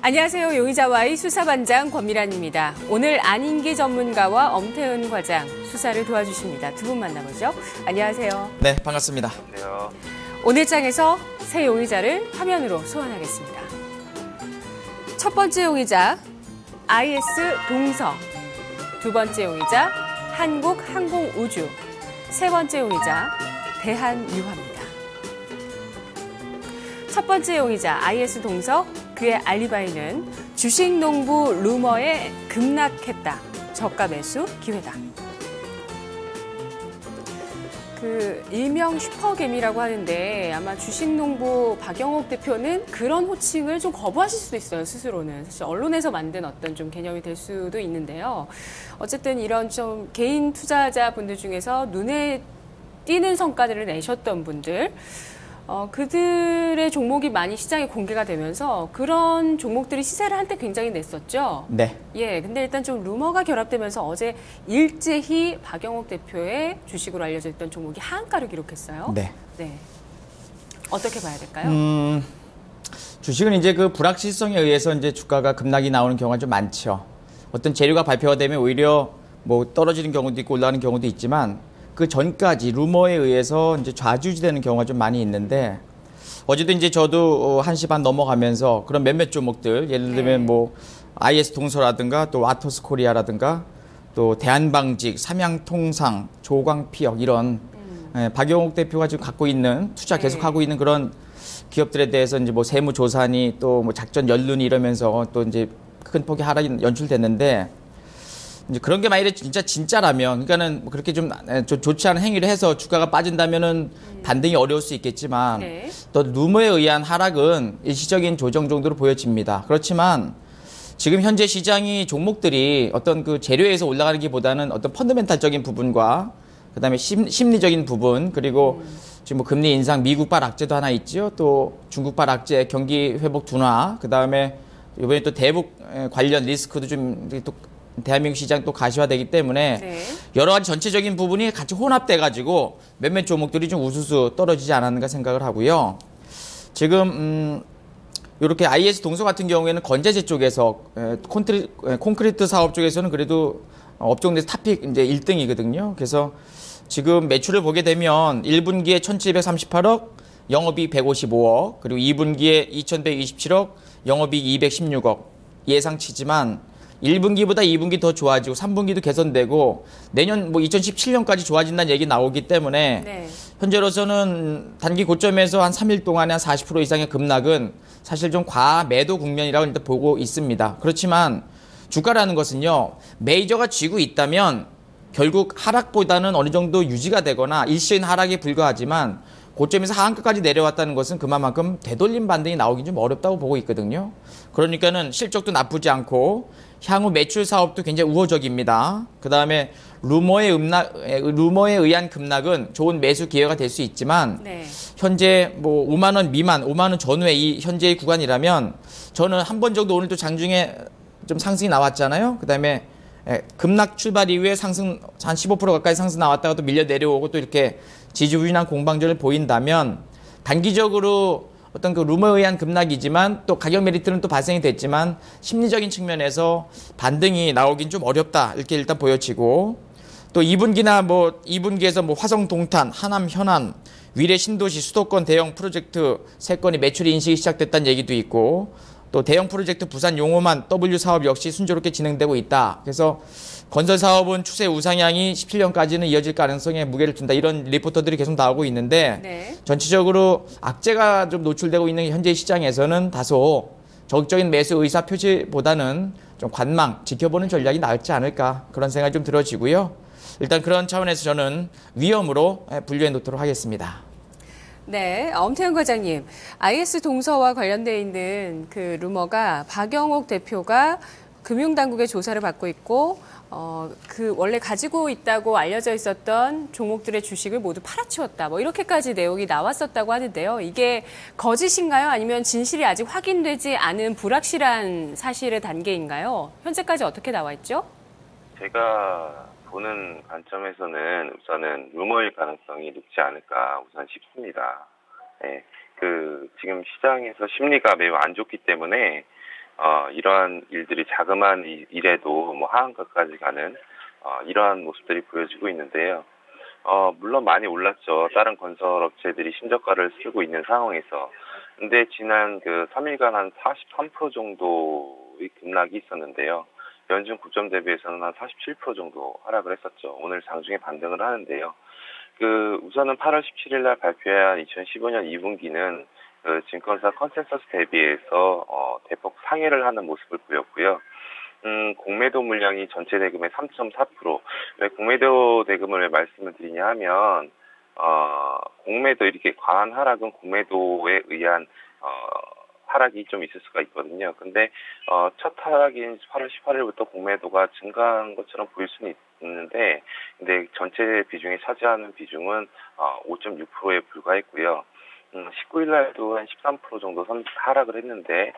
안녕하세요. 용의자와의 수사반장 권미란입니다. 오늘 안인기 전문가와 엄태은 과장 수사를 도와주십니다. 두 분 만나보죠. 안녕하세요. 네, 반갑습니다. 안녕하세요. 오늘 장에서 새 용의자를 화면으로 소환하겠습니다. 첫 번째 용의자 IS 동서, 두 번째 용의자 한국항공우주, 세 번째 용의자 대한유화입니다. 첫 번째 용의자 IS 동서, 그의 알리바이는 주식농부 루머에 급락했다. 저가 매수 기회다. 일명 슈퍼개미라고 하는데 아마 주식농부 박영옥 대표는 그런 호칭을 좀 거부하실 수도 있어요, 스스로는. 사실 언론에서 만든 어떤 좀 개념이 될 수도 있는데요. 어쨌든 이런 좀 개인 투자자분들 중에서 눈에 띄는 성과들을 내셨던 분들, 그들의 종목이 많이 시장에 공개가 되면서 그런 종목들이 시세를 한때 굉장히 냈었죠. 네. 예, 근데 일단 좀 루머가 결합되면서 어제 일제히 박영옥 대표의 주식으로 알려져 있던 종목이 하한가를 기록했어요. 네. 네. 어떻게 봐야 될까요? 주식은 이제 그 불확실성에 의해서 이제 주가가 급락이 나오는 경우가 좀 많죠. 어떤 재료가 발표가 되면 오히려 뭐 떨어지는 경우도 있고 올라가는 경우도 있지만 그 전까지 루머에 의해서 이제 좌지우지되는 경우가 좀 많이 있는데 어제도 이제 저도 1시 반 넘어가면서 그런 몇몇 종목들 예를 들면 뭐 IS 동서라든가 또 아토스 코리아라든가 또 대한방직, 삼양통상, 조광피역 이런 박영옥 대표가 지금 갖고 있는 투자 계속하고 있는 그런 기업들에 대해서 이제 뭐 세무조사니 또 뭐 작전 연륜이 이러면서 또 이제 큰 폭의 하락이 연출됐는데 이제 그런 게 만약에 진짜라면, 그러니까는 뭐 그렇게 좀 좋지 않은 행위를 해서 주가가 빠진다면은 반등이 어려울 수 있겠지만 또 루머에 의한 하락은 일시적인 조정 정도로 보여집니다. 그렇지만 지금 현재 시장이 종목들이 어떤 그 재료에서 올라가는 게보다는 어떤 펀더멘탈적인 부분과 그다음에 심리적인 부분 그리고 지금 뭐 금리 인상 미국발 악재도 하나 있죠. 또 중국발 악재 경기 회복 둔화 그다음에 이번에 또 대북 관련 리스크도 좀 또 대한민국 시장 또 가시화되기 때문에 여러 가지 전체적인 부분이 같이 혼합돼가지고 몇몇 종목들이 좀 우수수 떨어지지 않았는가 생각을 하고요. 지금 이렇게 IS 동서 같은 경우에는 건재재 쪽에서 콘크리트 사업 쪽에서는 그래도 업종 내에서 탑픽 이제 1등이거든요. 그래서 지금 매출을 보게 되면 1분기에 1,738억, 영업이익 155억, 그리고 2분기에 2,127억, 영업이익 216억 예상치지만 1분기보다 2분기 더 좋아지고 3분기도 개선되고 내년 뭐 2017년까지 좋아진다는 얘기 나오기 때문에 현재로서는 단기 고점에서 한 3일 동안에 한 40% 이상의 급락은 사실 좀 과매도 국면이라고 일단 보고 있습니다. 그렇지만 주가라는 것은요, 메이저가 쥐고 있다면 결국 하락보다는 어느 정도 유지가 되거나 일시적인 하락에 불과하지만 고점에서 하한가까지 내려왔다는 것은 그만큼 되돌림 반등이 나오긴 좀 어렵다고 보고 있거든요. 그러니까는 실적도 나쁘지 않고 향후 매출 사업도 굉장히 우호적입니다. 그 다음에 루머에 의한 급락은 좋은 매수 기회가 될 수 있지만 현재 뭐 5만 원 미만, 5만 원 전후의 이 현재의 구간이라면 저는 한 번 정도 오늘도 장중에 좀 상승이 나왔잖아요. 그 다음에 급락 출발 이후에 상승 한 15% 가까이 상승 나왔다가 또 밀려 내려오고 또 이렇게 지지부진한 공방전을 보인다면 단기적으로 어떤 그 루머에 의한 급락이지만 또 가격 메리트는 또 발생이 됐지만 심리적인 측면에서 반등이 나오긴 좀 어렵다 이렇게 일단 보여지고 또 2분기나 뭐 2분기에서 뭐 화성 동탄, 하남 현안, 위례 신도시 수도권 대형 프로젝트 3건이 매출이 인식이 시작됐다는 얘기도 있고 또 대형 프로젝트 부산 용호만 W 사업 역시 순조롭게 진행되고 있다. 그래서 건설 사업은 추세 우상향이 17년까지는 이어질 가능성에 무게를 둔다. 이런 리포터들이 계속 나오고 있는데 전체적으로 악재가 좀 노출되고 있는 현재 시장에서는 다소 적극적인 매수 의사 표시보다는 좀 관망, 지켜보는 전략이 나을지 않을까 그런 생각이 좀 들어지고요. 일단 그런 차원에서 저는 위험으로 분류해 놓도록 하겠습니다. 네, 엄태은 과장님, IS 동서와 관련돼 있는 그 루머가 박영옥 대표가 금융당국의 조사를 받고 있고 그 원래 가지고 있다고 알려져 있었던 종목들의 주식을 모두 팔아치웠다. 뭐 이렇게까지 내용이 나왔었다고 하는데요. 이게 거짓인가요? 아니면 진실이 아직 확인되지 않은 불확실한 사실의 단계인가요? 현재까지 어떻게 나와 있죠? 제가 보는 관점에서는 우선은 루머일 가능성이 높지 않을까 우선 싶습니다. 네, 지금 시장에서 심리가 매우 안 좋기 때문에 이러한 일들이 자그마한 일에도 뭐 하한가까지 가는 이러한 모습들이 보여지고 있는데요. 물론 많이 올랐죠. 다른 건설업체들이 신저가를 쓰고 있는 상황에서. 근데 지난 그 3일간 한 43% 정도의 급락이 있었는데요. 연중 고점 대비해서는 한 47% 정도 하락을 했었죠. 오늘 장중에 반등을 하는데요. 우선은 8월 17일 날 발표한 2015년 2분기는 그 증권사 컨센서스 대비해서 대폭 상회를 하는 모습을 보였고요. 공매도 물량이 전체 대금의 3.4%. 왜 공매도 대금을 왜 말씀을 드리냐 하면, 공매도 이렇게 과한 하락은 공매도에 의한, 하락이 좀 있을 수가 있거든요. 근데, 첫 하락인 8월 18일부터 공매도가 증가한 것처럼 보일 수는 있는데, 근데 전체 비중에 차지하는 비중은, 5.6%에 불과했고요. 19일 날도 한 13% 정도 하락을 했는데,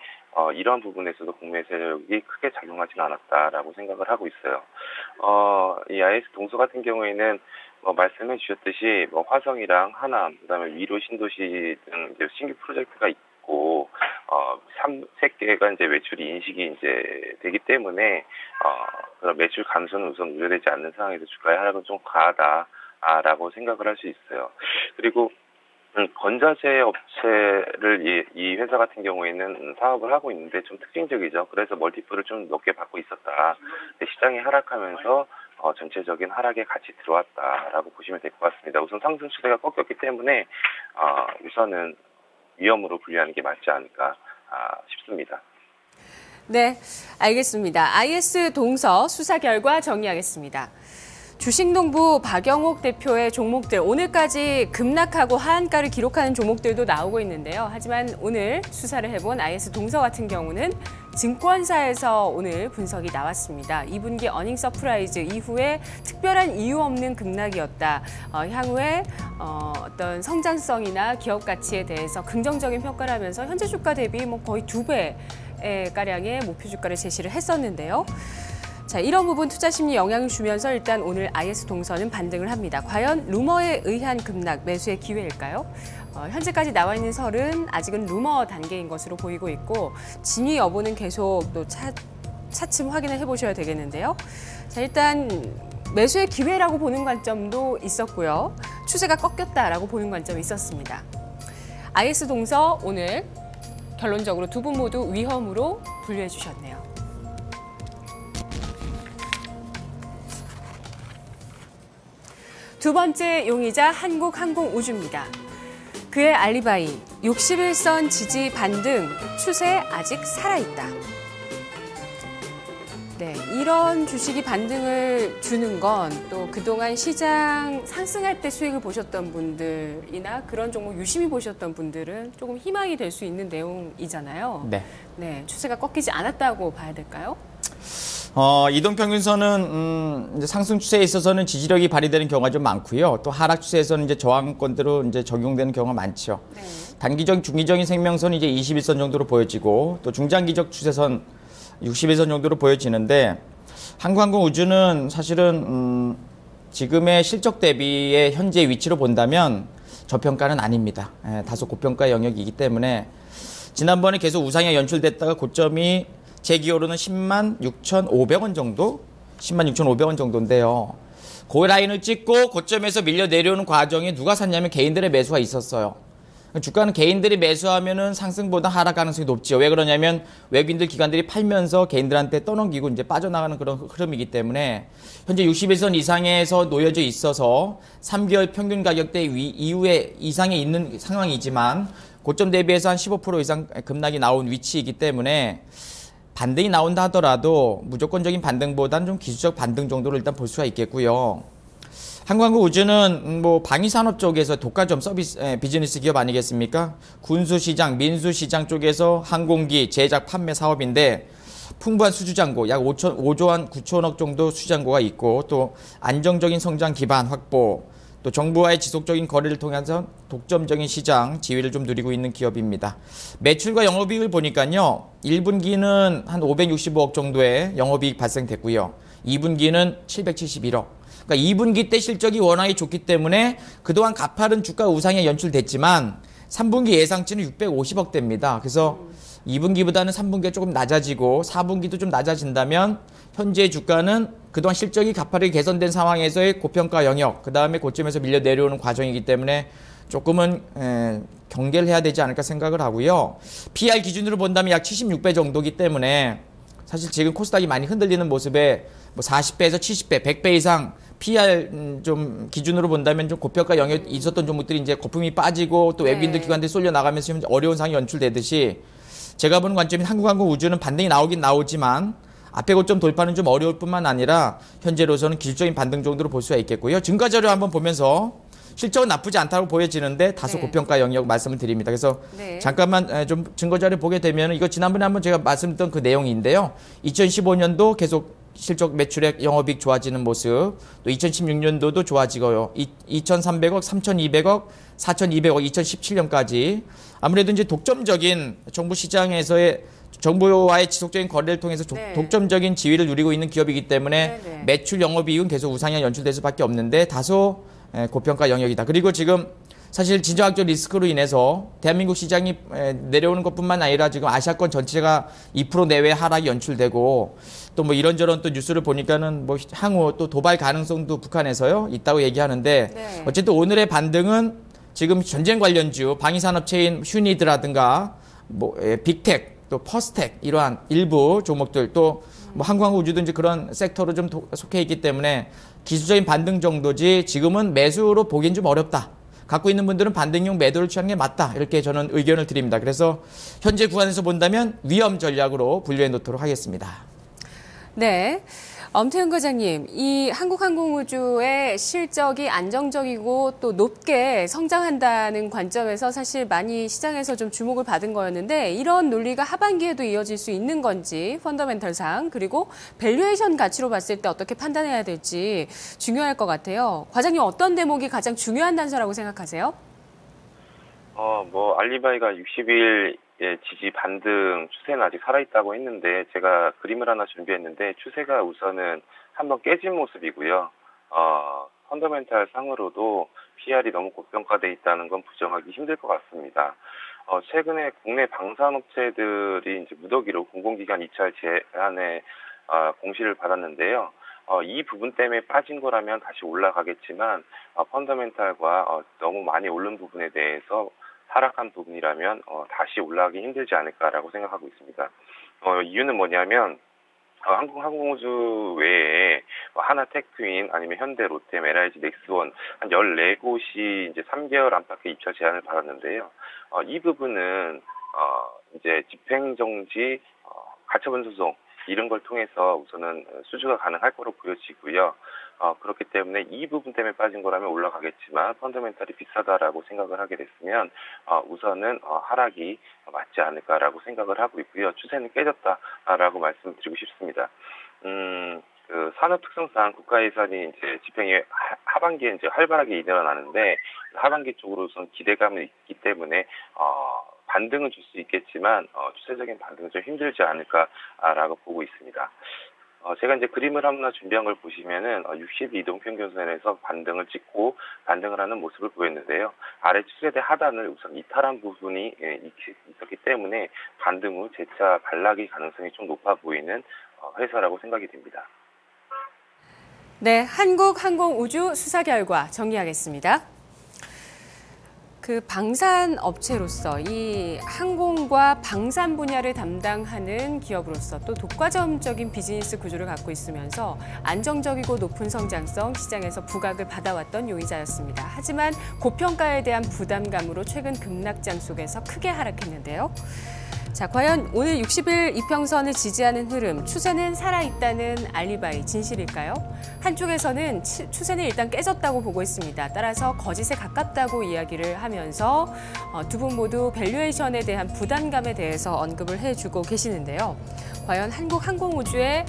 이런 부분에서도 공매 세력이 크게 작용하지는 않았다라고 생각을 하고 있어요. 이 IS 동서 같은 경우에는 말씀해 주셨듯이 화성이랑 하남, 그다음에 위로 신도시 등 이제 신규 프로젝트가 있고, 3개가 이제 매출이 인식이 이제 되기 때문에, 그런 매출 감소는 우선 우려되지 않는 상황에서 주가의 하락은 좀 과하다라고 생각을 할 수 있어요. 그리고 건자재 업체를 이 회사 같은 경우에는 사업을 하고 있는데 좀 특징적이죠. 그래서 멀티플을 좀 높게 받고 있었다. 시장이 하락하면서 전체적인 하락에 같이 들어왔다라고 보시면 될 것 같습니다. 우선 상승 추세가 꺾였기 때문에 우선은 위험으로 분류하는 게 맞지 않을까 싶습니다. 네, 알겠습니다. IS 동서 수사 결과 정리하겠습니다. 주식농부 박영옥 대표의 종목들, 오늘까지 급락하고 하한가를 기록하는 종목들도 나오고 있는데요. 하지만 오늘 수사를 해본 IS 동서 같은 경우는 증권사에서 오늘 분석이 나왔습니다. 2분기 어닝 서프라이즈 이후에 특별한 이유 없는 급락이었다. 향후에 어떤 성장성이나 기업 가치에 대해서 긍정적인 평가를 하면서 현재 주가 대비 거의 2배 가량의 목표 주가를 제시를 했었는데요. 자, 이런 부분 투자 심리 영향을 주면서 일단 오늘 IS 동서는 반등을 합니다. 과연 루머에 의한 급락, 매수의 기회일까요? 현재까지 나와 있는 설은 아직은 루머 단계인 것으로 보이고 있고 진위 여부는 계속 또 차츰 확인을 해보셔야 되겠는데요. 자, 일단 매수의 기회라고 보는 관점도 있었고요. 추세가 꺾였다라고 보는 관점이 있었습니다. IS 동서 오늘 결론적으로 두 분 모두 위험으로 분류해 주셨네요. 두 번째 용의자 한국항공우주입니다. 그의 알리바이, 61선 지지 반등, 추세 아직 살아있다. 네, 이런 주식이 반등을 주는 건 또 그동안 시장 상승할 때 수익을 보셨던 분들이나 그런 종목 유심히 보셨던 분들은 조금 희망이 될 수 있는 내용이잖아요. 네. 네, 추세가 꺾이지 않았다고 봐야 될까요? 이동평균선은 이제 상승 추세에 있어서는 지지력이 발휘되는 경우가 좀 많고요. 또 하락 추세에서는 이제 저항권대로 이제 적용되는 경우가 많죠. 네. 단기적, 중기적인 생명선이 이제 21선 정도로 보여지고 또 중장기적 추세선 61선 정도로 보여지는데 한국항공우주는 사실은 지금의 실적 대비의 현재 위치로 본다면 저평가는 아닙니다. 다소 고평가 영역이기 때문에 지난번에 계속 우상향 연출됐다가 고점이 제 기호로는 106,500원 정도? 106,500원 정도인데요. 그 라인을 찍고 고점에서 밀려 내려오는 과정에 누가 샀냐면 개인들의 매수가 있었어요. 주가는 개인들이 매수하면은 상승보다 하락 가능성이 높지요. 왜 그러냐면 외국인들 기관들이 팔면서 개인들한테 떠넘기고 이제 빠져나가는 그런 흐름이기 때문에 현재 61선 이상에서 놓여져 있어서 3개월 평균 가격대 이후에 이상에 있는 상황이지만 고점 대비해서 한 15% 이상 급락이 나온 위치이기 때문에 반등이 나온다 하더라도 무조건적인 반등보다는 좀 기술적 반등 정도로 일단 볼 수가 있겠고요. 한국항공우주는 방위산업 쪽에서 독과점 서비스 비즈니스 기업 아니겠습니까? 군수시장, 민수시장 쪽에서 항공기 제작 판매 사업인데 풍부한 수주잔고 약 5조 원 9천억 정도 수주잔고가 있고 또 안정적인 성장 기반 확보 또 정부와의 지속적인 거래를 통해서 독점적인 시장 지위를 좀 누리고 있는 기업입니다. 매출과 영업이익을 보니까요. 1분기는 한 565억 정도의 영업이익 발생됐고요. 2분기는 771억. 그러니까 2분기 때 실적이 워낙에 좋기 때문에 그동안 가파른 주가 우상에 연출됐지만 3분기 예상치는 650억대입니다. 그래서 2분기보다는 3분기가 조금 낮아지고 4분기도 좀 낮아진다면 현재 주가는 그동안 실적이 가파르게 개선된 상황에서의 고평가 영역, 그 다음에 고점에서 밀려 내려오는 과정이기 때문에 조금은 경계를 해야 되지 않을까 생각을 하고요. PR 기준으로 본다면 약 76배 정도이기 때문에 사실 지금 코스닥이 많이 흔들리는 모습에 뭐 40배에서 70배, 100배 이상 PR 좀 기준으로 본다면 좀 고평가 영역이 있었던 종목들이 이제 거품이 빠지고 또 외국인들 기관들이 쏠려 나가면서 어려운 상황이 연출되듯이 제가 보는 관점인 한국항공우주는 반등이 나오긴 나오지만 앞에 고점 돌파는 좀 어려울 뿐만 아니라 현재로서는 기술적인 반등 정도로 볼 수가 있겠고요. 증가자료 한번 보면서 실적은 나쁘지 않다고 보여지는데 다소 고평가 영역 말씀을 드립니다. 그래서 잠깐만 좀 증거자료 보게 되면 이거 지난번에 한번 제가 말씀드렸던 그 내용인데요. 2015년도 계속 실적 매출액 영업이익 좋아지는 모습, 또 2016년도도 좋아지고요. 2,300억, 3,200억, 4,200억, 2017년까지 아무래도 이제 독점적인 정부 시장에서의 정부와의 지속적인 거래를 통해서 독점적인 지위를 누리고 있는 기업이기 때문에 매출 영업이익은 계속 우상향 연출될 수밖에 없는데 다소 고평가 영역이다. 그리고 지금 사실 진정학적 리스크로 인해서 대한민국 시장이 내려오는 것뿐만 아니라 지금 아시아권 전체가 2% 내외 하락이 연출되고 또 뭐 이런저런 또 뉴스를 보니까는 뭐 향후 또 도발 가능성도 북한에서요 있다고 얘기하는데 어쨌든 오늘의 반등은 지금 전쟁 관련주 방위산업체인 휴니드라든가 뭐 빅텍 또 퍼스텍 이러한 일부 종목들 또 뭐 항공우주도 이제 그런 섹터로 좀 속해 있기 때문에 기술적인 반등 정도지 지금은 매수로 보기엔 좀 어렵다. 갖고 있는 분들은 반등용 매도를 취하는 게 맞다. 이렇게 저는 의견을 드립니다. 그래서 현재 구간에서 본다면 위험 전략으로 분류해 놓도록 하겠습니다. 네. 엄태훈 과장님, 이 한국항공우주의 실적이 안정적이고 또 높게 성장한다는 관점에서 사실 많이 시장에서 좀 주목을 받은 거였는데 이런 논리가 하반기에도 이어질 수 있는 건지 펀더멘털상 그리고 밸류에이션 가치로 봤을 때 어떻게 판단해야 될지 중요할 것 같아요. 과장님 어떤 대목이 가장 중요한 단서라고 생각하세요? 뭐 알리바이가 60일 지지 반등 추세는 아직 살아있다고 했는데 제가 그림을 하나 준비했는데 추세가 우선은 한번 깨진 모습이고요. 펀더멘탈 상으로도 PR이 너무 고평가돼 있다는 건 부정하기 힘들 것 같습니다. 최근에 국내 방산업체들이 이제 무더기로 공공기관 입찰 제한에 공시를 받았는데요. 이 부분 때문에 빠진 거라면 다시 올라가겠지만 펀더멘탈과 너무 많이 오른 부분에 대해서 하락한 부분이라면 다시 올라가기 힘들지 않을까라고 생각하고 있습니다. 이유는 뭐냐면 한국항공우주 외에 하나테크인 아니면 현대, 롯데, LIG, 넥스원 한 14곳이 이제 3개월 안팎의 입찰 제한을 받았는데요. 이 부분은 이제 집행정지, 가처분 소송 이런 걸 통해서 우선은 수주가 가능할 거로 보여지고요. 그렇기 때문에 이 부분 때문에 빠진 거라면 올라가겠지만 펀더멘탈이 비싸다라고 생각을 하게 됐으면 우선은 하락이 맞지 않을까라고 생각을 하고 있고요. 추세는 깨졌다라고 말씀드리고 싶습니다. 그 산업 특성상 국가 예산이 이제 집행이 하반기에 이제 활발하게 일어나는데 하반기 쪽으로 우선 기대감이 있기 때문에 반등은 줄 수 있겠지만 추세적인 반등은 좀 힘들지 않을까라고 보고 있습니다. 제가 이제 그림을 하나 준비한 걸 보시면은 62동 평균선에서 반등을 찍고 반등을 하는 모습을 보였는데요. 아래 추세대 하단을 우선 이탈한 부분이 있었기 때문에 반등 후 재차 반락의 가능성이 좀 높아 보이는 회사라고 생각이 됩니다. 네, 한국항공우주 수사 결과 정리하겠습니다. 그 방산 업체로서 이 항공과 방산 분야를 담당하는 기업으로서 또 독과점적인 비즈니스 구조를 갖고 있으면서 안정적이고 높은 성장성, 시장에서 부각을 받아왔던 용의자였습니다. 하지만 고평가에 대한 부담감으로 최근 급락장 속에서 크게 하락했는데요. 자, 과연 오늘 60일 이평선을 지지하는 흐름, 추세는 살아있다는 알리바이 진실일까요? 한쪽에서는 추세는 일단 깨졌다고 보고 있습니다. 따라서 거짓에 가깝다고 이야기를 하면서 두 분 모두 밸류에이션에 대한 부담감에 대해서 언급을 해주고 계시는데요. 과연 한국항공우주의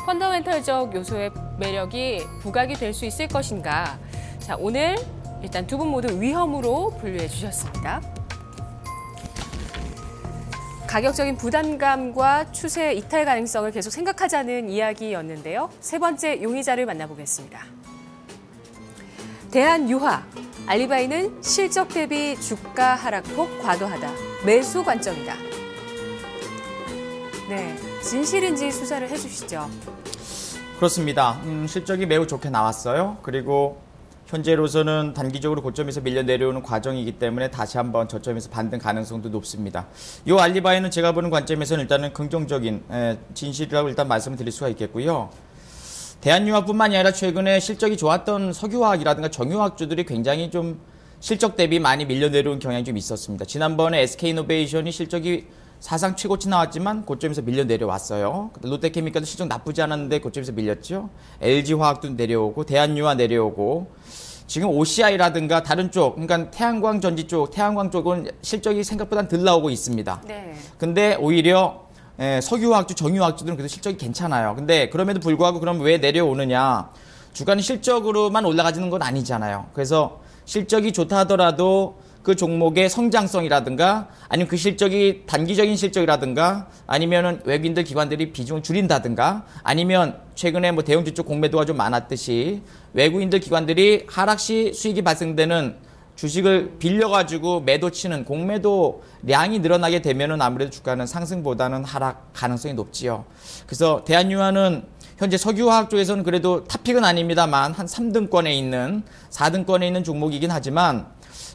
펀더멘털적 요소의 매력이 부각이 될 수 있을 것인가? 자, 오늘 일단 두 분 모두 위험으로 분류해 주셨습니다. 가격적인 부담감과 추세 이탈 가능성을 계속 생각하자는 이야기였는데요. 세 번째 용의자를 만나보겠습니다. 대한유화, 알리바이는 실적 대비 주가 하락폭 과도하다. 매수 관점이다. 네, 진실인지 수사를 해주시죠. 그렇습니다. 실적이 매우 좋게 나왔어요. 그리고 현재로서는 단기적으로 고점에서 밀려 내려오는 과정이기 때문에 다시 한번 저점에서 반등 가능성도 높습니다. 이 알리바이는 제가 보는 관점에서는 일단은 긍정적인 진실이라고 일단 말씀을 드릴 수가 있겠고요. 대한유화뿐만이 아니라 최근에 실적이 좋았던 석유화학이라든가 정유화학주들이 굉장히 좀 실적 대비 많이 밀려 내려온 경향이 좀 있었습니다. 지난번에 SK이노베이션이 실적이 사상 최고치 나왔지만 고점에서 밀려 내려왔어요. 롯데케미칼도 실적 나쁘지 않았는데 고점에서 밀렸죠. LG화학도 내려오고 대한유화 내려오고 지금 OCI라든가 다른 쪽, 그러니까 태양광 전지 쪽, 태양광 쪽은 실적이 생각보다 덜 나오고 있습니다. 네. 근데 오히려 석유화학주, 정유화학주들은 그래도 실적이 괜찮아요. 근데 그럼에도 불구하고 그럼 왜 내려오느냐? 주가는 실적으로만 올라가지는 건 아니잖아요. 그래서 실적이 좋다 하더라도 그 종목의 성장성이라든가 아니면 그 실적이 단기적인 실적이라든가 아니면은 외국인들 기관들이 비중을 줄인다든가 아니면 최근에 뭐 대형주 쪽 공매도가 좀 많았듯이 외국인들 기관들이 하락시 수익이 발생되는 주식을 빌려가지고 매도 치는 공매도량이 늘어나게 되면은 아무래도 주가는 상승보다는 하락 가능성이 높지요. 그래서 대한유화는 현재 석유화학 쪽에서는 그래도 탑픽은 아닙니다만 한 3등권에 있는 4등권에 있는 종목이긴 하지만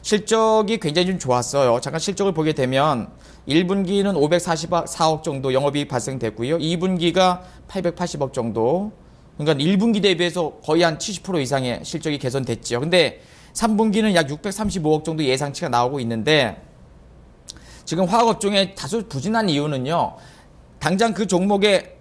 실적이 굉장히 좀 좋았어요. 잠깐 실적을 보게 되면 1분기는 544억 정도 영업이익 발생됐고요. 2분기가 880억 정도. 그러니까 1분기 대비해서 거의 한 70% 이상의 실적이 개선됐죠. 근데 3분기는 약 635억 정도 예상치가 나오고 있는데 지금 화학업종에 다소 부진한 이유는요. 당장 그 종목의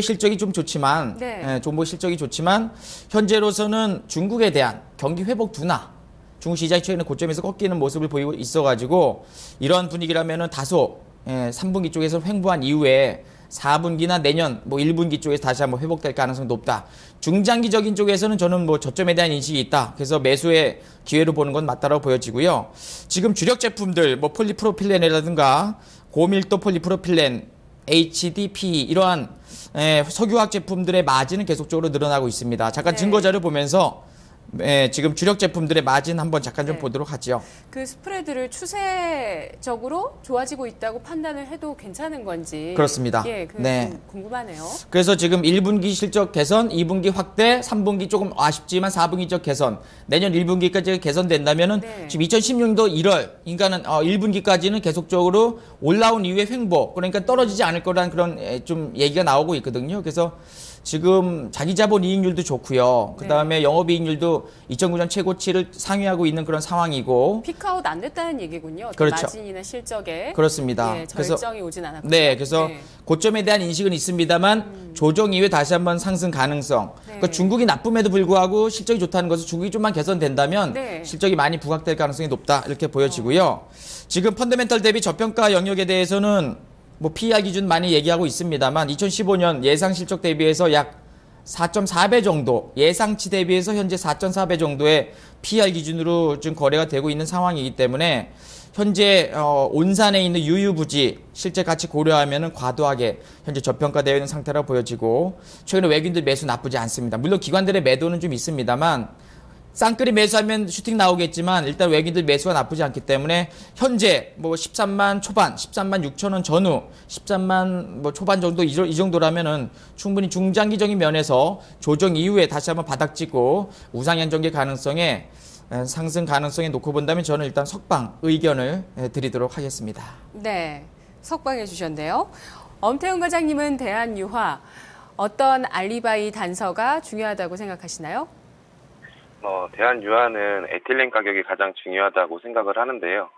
실적이 좀 좋지만 네. 종목 실적이 좋지만 현재로서는 중국에 대한 경기 회복 둔화 중국 시장이 최근에 고점에서 꺾이는 모습을 보이고 있어가지고 이러한 분위기라면은 다소 3분기 쪽에서 횡보한 이후에 4분기나 내년 뭐 1분기 쪽에서 다시 한번 회복될 가능성이 높다. 중장기적인 쪽에서는 저는 뭐 저점에 대한 인식이 있다. 그래서 매수의 기회로 보는 건 맞다라고 보여지고요. 지금 주력 제품들 뭐 폴리프로필렌이라든가 고밀도 폴리프로필렌, HDPE 이러한 석유화학 제품들의 마진은 계속적으로 늘어나고 있습니다. 잠깐 네. 증거 자료 보면서 지금 주력 제품들의 마진 한번 잠깐 좀 네. 보도록 하죠. 그 스프레드를 추세적으로 좋아지고 있다고 판단을 해도 괜찮은 건지. 그렇습니다. 예, 네. 좀 궁금하네요. 그래서 지금 1분기 실적 개선, 2분기 확대, 3분기 조금 아쉽지만 4분기적 개선, 내년 1분기까지 개선된다면은 네. 지금 2016년도 1월, 그러니까는 1분기까지는 계속적으로 올라온 이후에 횡보, 그러니까 떨어지지 않을 거라는 그런 좀 얘기가 나오고 있거든요. 그래서 지금 자기 자본 이익률도 좋고요. 그다음에 영업이익률도 2009년 최고치를 상회하고 있는 그런 상황이고. 피크아웃 안 됐다는 얘기군요. 어떤 그렇죠. 마진이나 실적에. 그렇습니다. 예, 그래서 절정이 오진 않았고. 네, 그래서 네. 고점에 대한 인식은 있습니다만 조정 이후에 다시 한번 상승 가능성. 네. 그러니까 중국이 나쁨에도 불구하고 실적이 좋다는 것은 중국이 좀만 개선된다면 네. 실적이 많이 부각될 가능성이 높다 이렇게 보여지고요. 지금 펀더멘털 대비 저평가 영역에 대해서는 뭐 PER 기준 많이 얘기하고 있습니다만 2015년 예상 실적 대비해서 약 4.4배 정도, 예상치 대비해서 현재 4.4배 정도의 PER 기준으로 지금 거래가 되고 있는 상황이기 때문에 현재 온산에 있는 유유부지 실제 가치 고려하면은 과도하게 현재 저평가되어 있는 상태라고 보여지고 최근에 외국인들 매수 나쁘지 않습니다. 물론 기관들의 매도는 좀 있습니다만 쌍끌이 매수하면 슈팅 나오겠지만 일단 외국인들 매수가 나쁘지 않기 때문에 현재 뭐 13만 초반, 13만 6천 원 전후, 13만 뭐 초반 정도 이 정도라면은 충분히 중장기적인 면에서 조정 이후에 다시 한번 바닥 찍고 우상향 전개 가능성에 상승 가능성에 놓고 본다면 저는 일단 석방 의견을 드리도록 하겠습니다. 네, 석방해 주셨네요. 엄태훈 과장님은 대한유화 어떤 알리바이 단서가 중요하다고 생각하시나요? 대한유화는 에틸렌 가격이 가장 중요하다고 생각을 하는데요.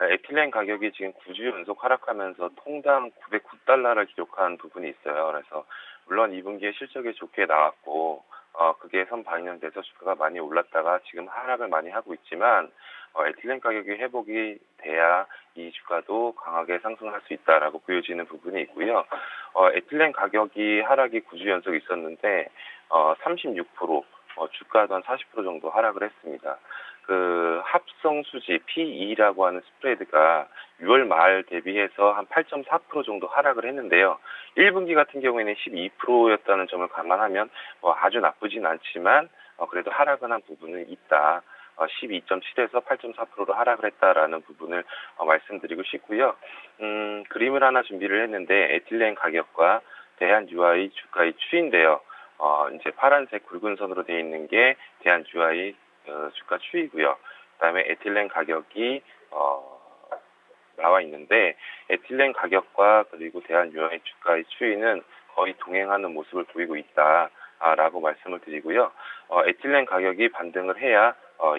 에틸렌 가격이 지금 9주 연속 하락하면서 통당 909달러를 기록한 부분이 있어요. 그래서 물론 2분기에 실적이 좋게 나왔고 그게 선반영돼서 주가가 많이 올랐다가 지금 하락을 많이 하고 있지만 에틸렌 가격이 회복이 돼야 이 주가도 강하게 상승할 수 있다라고 보여지는 부분이 있고요. 에틸렌 가격이 하락이 9주 연속 있었는데 36%, 주가도 한 40% 정도 하락을 했습니다. 그 합성 수지 PE라고 하는 스프레드가 6월 말 대비해서 한 8.4% 정도 하락을 했는데요. 1분기 같은 경우에는 12%였다는 점을 감안하면 아주 나쁘진 않지만 그래도 하락은 한 부분은 있다. 12.7에서 8.4%로 하락을 했다라는 부분을 말씀드리고 싶고요. 그림을 하나 준비를 했는데 에틸렌 가격과 대한유화의 주가의 추이인데요. 이제 파란색 굵은 선으로 되어 있는 게 대한유화의 주가 추이고요. 그다음에 에틸렌 가격이 나와 있는데 에틸렌 가격과 그리고 대한유화의 주가의 추이는 거의 동행하는 모습을 보이고 있다라고 말씀을 드리고요. 에틸렌 가격이 반등을 해야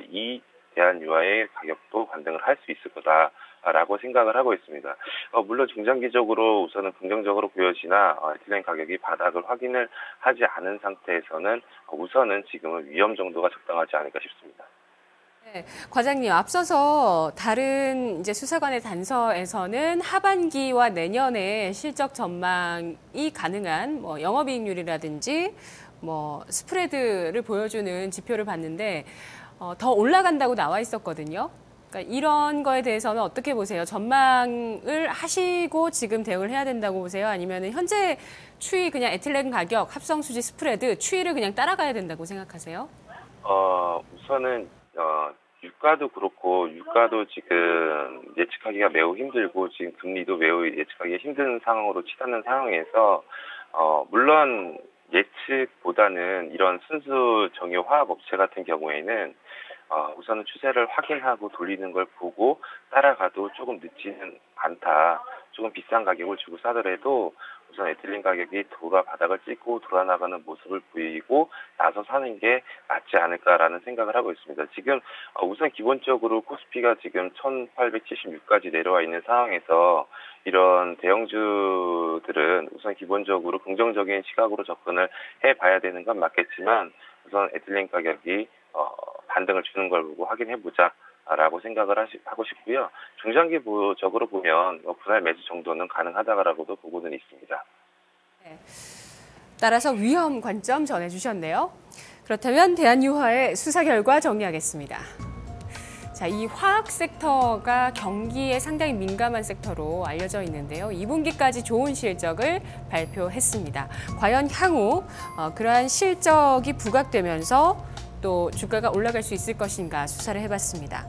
이 대한유화의 가격도 반등을 할 수 있을 거다라고 생각을 하고 있습니다. 물론 중장기적으로 우선은 긍정적으로 보여지나 에틸렌 가격이 바닥을 확인을 하지 않은 상태에서는 우선은 지금은 위험 정도가 적당하지 않을까 싶습니다. 네, 과장님, 앞서서 다른 이제 수사관의 단서에서는 하반기와 내년에 실적 전망이 가능한 뭐 영업이익률이라든지 뭐 스프레드를 보여주는 지표를 봤는데 더 올라간다고 나와 있었거든요. 그러니까 이런 거에 대해서는 어떻게 보세요? 전망을 하시고 지금 대응을 해야 된다고 보세요? 아니면 현재 추이 그냥 에틸렌 가격, 합성수지 스프레드 추이를 그냥 따라가야 된다고 생각하세요? 우선은 유가도 그렇고 유가도 지금 예측하기가 매우 힘들고 지금 금리도 매우 예측하기가 힘든 상황으로 치닫는 상황에서 물론 예측보다는 이런 순수 정유 화학 업체 같은 경우에는 우선은 추세를 확인하고 돌리는 걸 보고 따라가도 조금 늦지는 않다. 조금 비싼 가격을 주고 사더라도 우선 에틸렌 가격이 도가 바닥을 찍고 돌아나가는 모습을 보이고 나서 사는 게 낫지 않을까라는 생각을 하고 있습니다. 지금 우선 기본적으로 코스피가 지금 1876까지 내려와 있는 상황에서 이런 대형주들은 우선 기본적으로 긍정적인 시각으로 접근을 해봐야 되는 건 맞겠지만 우선 에틸렌 가격이 반등을 주는 걸 보고 확인해보자. 라고 생각을 하고 싶고요. 중장기적으로 보면 분할 매수 정도는 가능하다라고도 보고는 있습니다. 네. 따라서 위험 관점 전해주셨네요. 그렇다면 대한유화의 수사 결과 정리하겠습니다. 자, 이 화학 섹터가 경기에 상당히 민감한 섹터로 알려져 있는데요. 2분기까지 좋은 실적을 발표했습니다. 과연 향후 그러한 실적이 부각되면서 또 주가가 올라갈 수 있을 것인가 수사를 해봤습니다.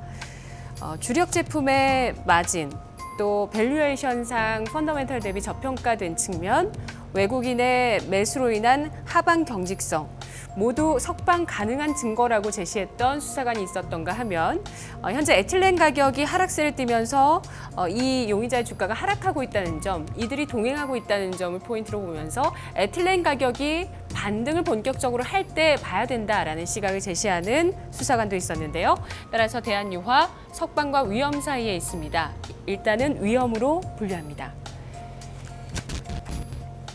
주력 제품의 마진, 또 밸류에이션상 펀더멘털 대비 저평가된 측면, 외국인의 매수로 인한 하방 경직성, 모두 석방 가능한 증거라고 제시했던 수사관이 있었던가 하면 현재 에틸렌 가격이 하락세를 띠면서 이 용의자의 주가가 하락하고 있다는 점, 이들이 동행하고 있다는 점을 포인트로 보면서 에틸렌 가격이 반등을 본격적으로 할 때 봐야 된다라는 시각을 제시하는 수사관도 있었는데요. 따라서 대한유화 석방과 위험 사이에 있습니다. 일단은 위험으로 분류합니다.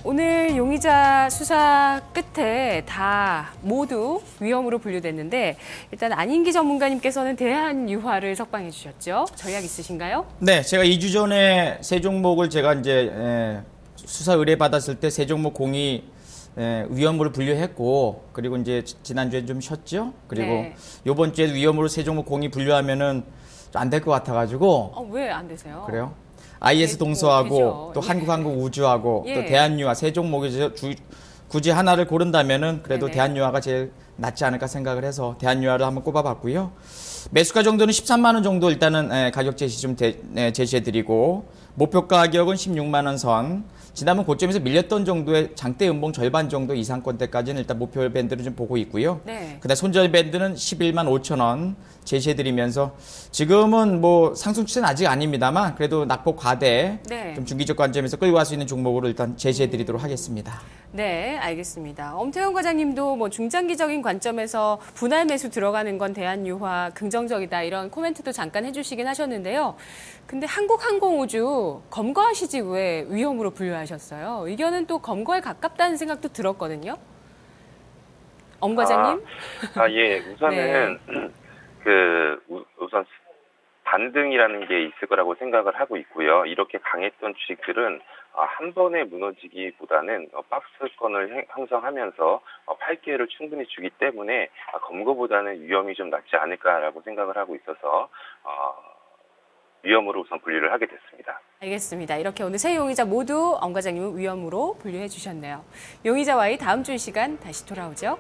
오늘 용의자 수사 끝에 다 모두 위험으로 분류됐는데 일단 안인기 전문가님께서는 대한유화를 석방해 주셨죠. 전략 있으신가요? 네, 제가 2주 전에 세 종목을 제가 이제 수사 의뢰 받았을 때 세 종목 공이 위험으로 분류했고 그리고 이제 지난주에 좀 쉬었죠. 그리고 네. 이번 주에 위험으로 세 종목 공이 분류하면은 안 될 것 같아가지고. 왜 안 되세요? 그래요? IS 동서하고 또 예. 한국우주하고 예. 또 대한유화 세 종목에서 굳이 하나를 고른다면은 그래도 네네. 대한유화가 제일 낫지 않을까 생각을 해서 대한유화를 한번 꼽아봤고요. 매수가 정도는 13만 원 정도 일단은 가격 제시 좀 제시해드리고 목표 가격은 16만 원 선. 지난번 고점에서 밀렸던 정도의 장대 음봉 절반 정도 이상권대까지는 일단 목표 밴드를 좀 보고 있고요. 네. 그다음 손절 밴드는 11만 5천 원 제시해드리면서 지금은 뭐 상승 추세는 아직 아닙니다만 그래도 낙폭 과대 네. 좀 중기적 관점에서 끌고 갈 수 있는 종목으로 일단 제시해드리도록 하겠습니다. 네, 알겠습니다. 엄태영 과장님도 뭐 중장기적인 관점에서 분할 매수 들어가는 건 대한유화 긍정적이다 이런 코멘트도 잠깐 해주시긴 하셨는데요. 근데 한국항공우주 검거하시지 왜 위험으로 분류하셨어요? 의견은 또 검거에 가깝다는 생각도 들었거든요. 엄 과장님? 예. 우선은 우선 반등이라는 게 있을 거라고 생각을 하고 있고요. 이렇게 강했던 주식들은 한 번에 무너지기보다는 박스권을 형성하면서 팔 기회를 충분히 주기 때문에 검거보다는 위험이 좀 낫지 않을까라고 생각을 하고 있어서 위험으로 우선 분류를 하게 됐습니다. 알겠습니다. 이렇게 오늘 세 용의자 모두 엄 과장님은 위험으로 분류해 주셨네요. 용의자와의 다음 주 이 시간 다시 돌아오죠.